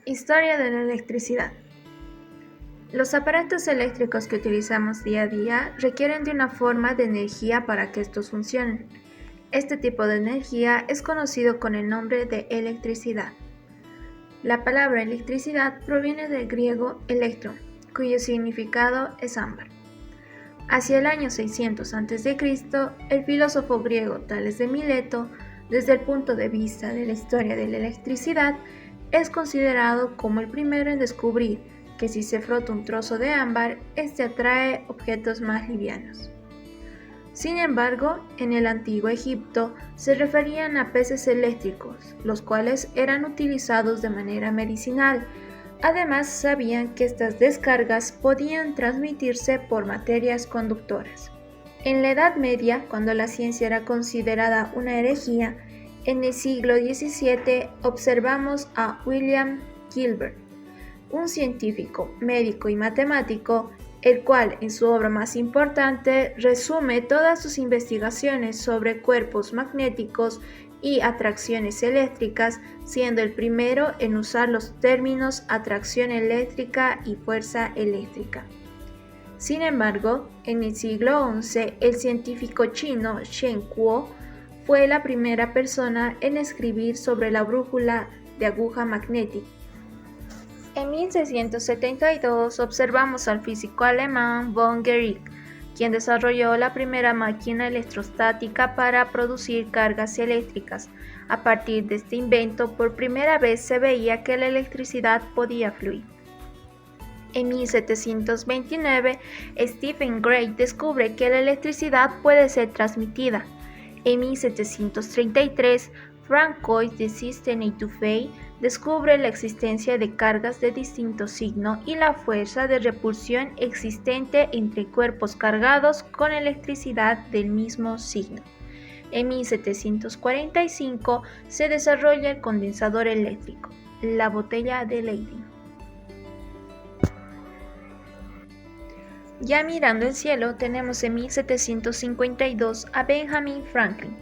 Historia de la electricidad. Los aparatos eléctricos que utilizamos día a día requieren de una forma de energía para que estos funcionen. Este tipo de energía es conocido con el nombre de electricidad. La palabra electricidad proviene del griego electron, cuyo significado es ámbar. Hacia el año 600 a.C., el filósofo griego Tales de Mileto, desde el punto de vista de la historia de la electricidad, es considerado como el primero en descubrir que si se frota un trozo de ámbar, este atrae objetos más livianos. Sin embargo, en el antiguo Egipto se referían a peces eléctricos, los cuales eran utilizados de manera medicinal. Además, sabían que estas descargas podían transmitirse por materias conductoras. En la Edad Media, cuando la ciencia era considerada una herejía, en el siglo XVII observamos a William Gilbert, un científico, médico y matemático, el cual en su obra más importante resume todas sus investigaciones sobre cuerpos magnéticos y atracciones eléctricas, siendo el primero en usar los términos atracción eléctrica y fuerza eléctrica. Sin embargo, en el siglo XI, el científico chino Shen Kuo fue la primera persona en escribir sobre la brújula de aguja magnética. En 1672 observamos al físico alemán von Guericke, quien desarrolló la primera máquina electrostática para producir cargas eléctricas. A partir de este invento, por primera vez se veía que la electricidad podía fluir. En 1729, Stephen Gray descubre que la electricidad puede ser transmitida. En 1733, Francois de Sistine-Étouffée descubre la existencia de cargas de distinto signo y la fuerza de repulsión existente entre cuerpos cargados con electricidad del mismo signo. En 1745 se desarrolla el condensador eléctrico, la botella de Leyden. Ya mirando el cielo, tenemos en 1752 a Benjamin Franklin.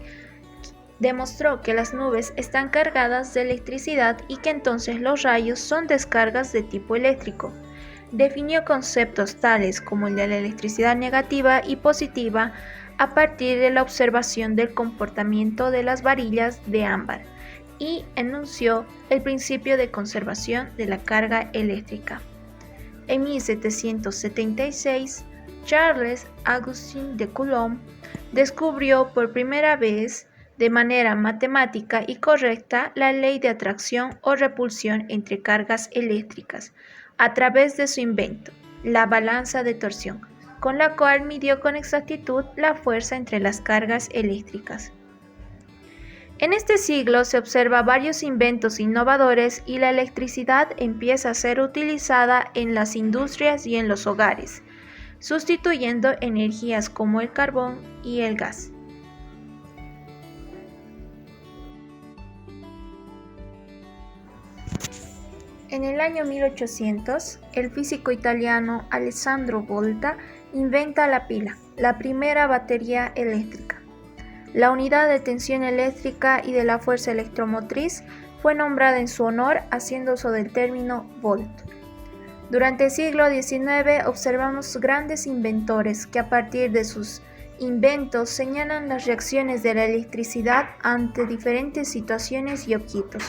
Demostró que las nubes están cargadas de electricidad y que entonces los rayos son descargas de tipo eléctrico. Definió conceptos tales como el de la electricidad negativa y positiva a partir de la observación del comportamiento de las varillas de ámbar y enunció el principio de conservación de la carga eléctrica. En 1776, Charles Augustin de Coulomb descubrió por primera vez de manera matemática y correcta la ley de atracción o repulsión entre cargas eléctricas a través de su invento, la balanza de torsión, con la cual midió con exactitud la fuerza entre las cargas eléctricas. En este siglo se observa varios inventos innovadores y la electricidad empieza a ser utilizada en las industrias y en los hogares, sustituyendo energías como el carbón y el gas. En el año 1800, el físico italiano Alessandro Volta inventa la pila, la primera batería eléctrica. La unidad de tensión eléctrica y de la fuerza electromotriz fue nombrada en su honor, haciendo uso del término volt. Durante el siglo XIX observamos grandes inventores que a partir de sus inventos señalan las reacciones de la electricidad ante diferentes situaciones y objetos,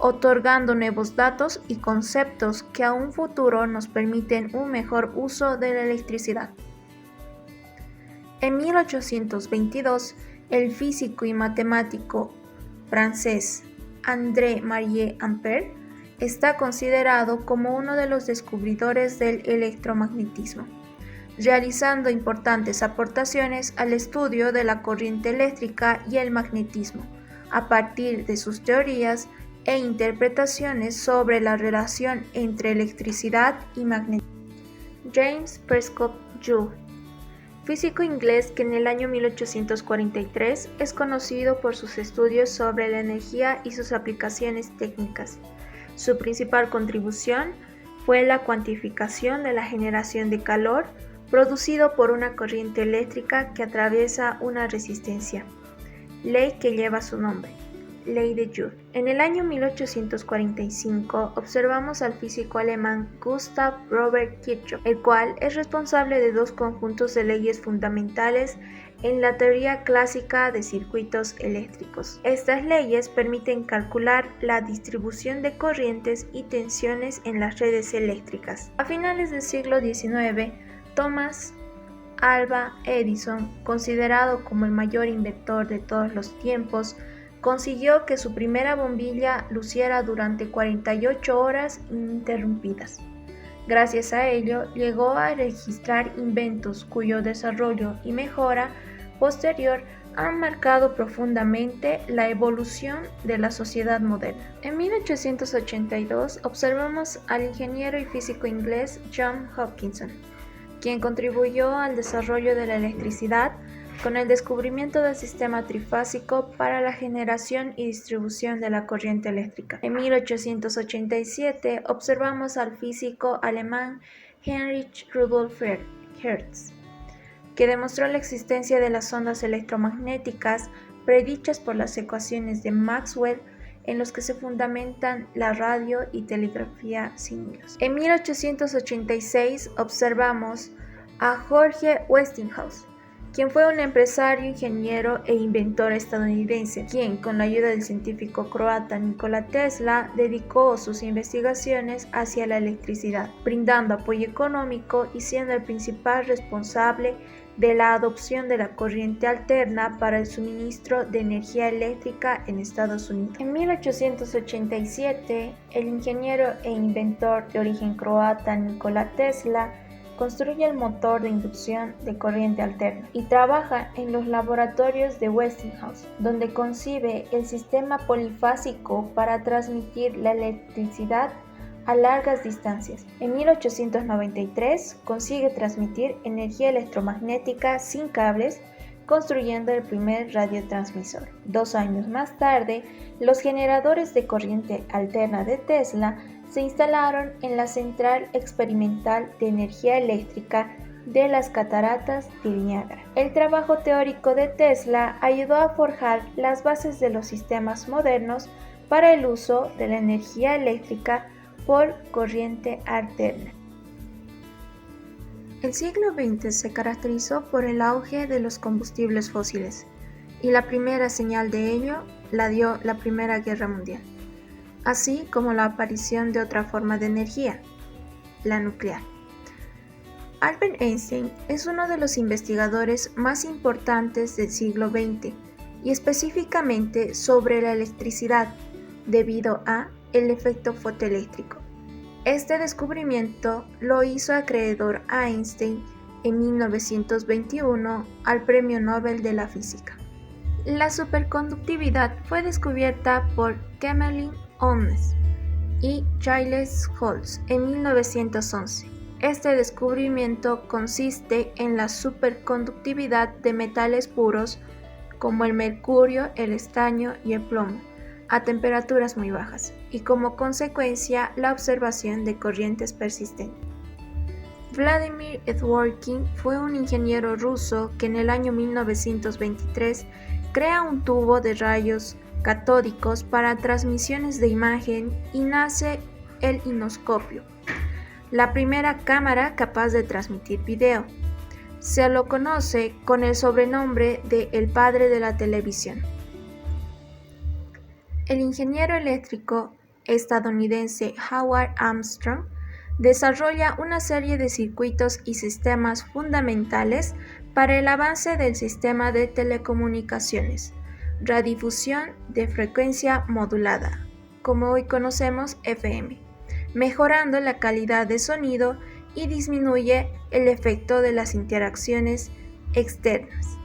otorgando nuevos datos y conceptos que a un futuro nos permiten un mejor uso de la electricidad. En 1822, el físico y matemático francés André-Marie Ampère está considerado como uno de los descubridores del electromagnetismo, realizando importantes aportaciones al estudio de la corriente eléctrica y el magnetismo, a partir de sus teorías e interpretaciones sobre la relación entre electricidad y magnetismo. James Prescott Joule, físico inglés que en el año 1843 es conocido por sus estudios sobre la energía y sus aplicaciones técnicas. Su principal contribución fue la cuantificación de la generación de calor producido por una corriente eléctrica que atraviesa una resistencia, ley que lleva su nombre. ley de Joule. En el año 1845 observamos al físico alemán Gustav Robert Kirchhoff, el cual es responsable de dos conjuntos de leyes fundamentales en la teoría clásica de circuitos eléctricos. Estas leyes permiten calcular la distribución de corrientes y tensiones en las redes eléctricas. A finales del siglo XIX, Thomas Alva Edison, considerado como el mayor inventor de todos los tiempos, consiguió que su primera bombilla luciera durante 48 horas ininterrumpidas. Gracias a ello, llegó a registrar inventos cuyo desarrollo y mejora posterior han marcado profundamente la evolución de la sociedad moderna. En 1882 observamos al ingeniero y físico inglés John Hopkinson, quien contribuyó al desarrollo de la electricidad con el descubrimiento del sistema trifásico para la generación y distribución de la corriente eléctrica. En 1887 observamos al físico alemán Heinrich Rudolf Hertz, que demostró la existencia de las ondas electromagnéticas predichas por las ecuaciones de Maxwell, en los que se fundamentan la radio y telegrafía sin hilos. En 1886 observamos a George Westinghouse, quien fue un empresario, ingeniero e inventor estadounidense, quien, con la ayuda del científico croata Nikola Tesla, dedicó sus investigaciones hacia la electricidad, brindando apoyo económico y siendo el principal responsable de la adopción de la corriente alterna para el suministro de energía eléctrica en Estados Unidos. En 1887, el ingeniero e inventor de origen croata Nikola Tesla construye el motor de inducción de corriente alterna y trabaja en los laboratorios de Westinghouse, donde concibe el sistema polifásico para transmitir la electricidad a largas distancias. En 1893 consigue transmitir energía electromagnética sin cables, construyendo el primer radiotransmisor. 2 años más tarde, los generadores de corriente alterna de Tesla se instalaron en la Central Experimental de Energía Eléctrica de las Cataratas del Niágara. El trabajo teórico de Tesla ayudó a forjar las bases de los sistemas modernos para el uso de la energía eléctrica por corriente alterna. El siglo XX se caracterizó por el auge de los combustibles fósiles, y la primera señal de ello la dio la Primera Guerra Mundial, así como la aparición de otra forma de energía, la nuclear. Albert Einstein es uno de los investigadores más importantes del siglo XX, y específicamente sobre la electricidad, debido a el efecto fotoeléctrico. Este descubrimiento lo hizo acreedor a Einstein en 1921 al Premio Nobel de la Física. La superconductividad fue descubierta por Kamerlingh Onnes y Giles Holtz en 1911. Este descubrimiento consiste en la superconductividad de metales puros como el mercurio, el estaño y el plomo, a temperaturas muy bajas, y como consecuencia la observación de corrientes persistentes. Vladimir Dworkin fue un ingeniero ruso que en el año 1923 crea un tubo de rayos catódicos para transmisiones de imagen y nace el inoscopio, la primera cámara capaz de transmitir video. Se lo conoce con el sobrenombre de "el padre de la televisión". El ingeniero eléctrico estadounidense Howard Armstrong desarrolla una serie de circuitos y sistemas fundamentales para el avance del sistema de telecomunicaciones, radiodifusión de frecuencia modulada, como hoy conocemos FM, mejorando la calidad de sonido y disminuye el efecto de las interacciones externas.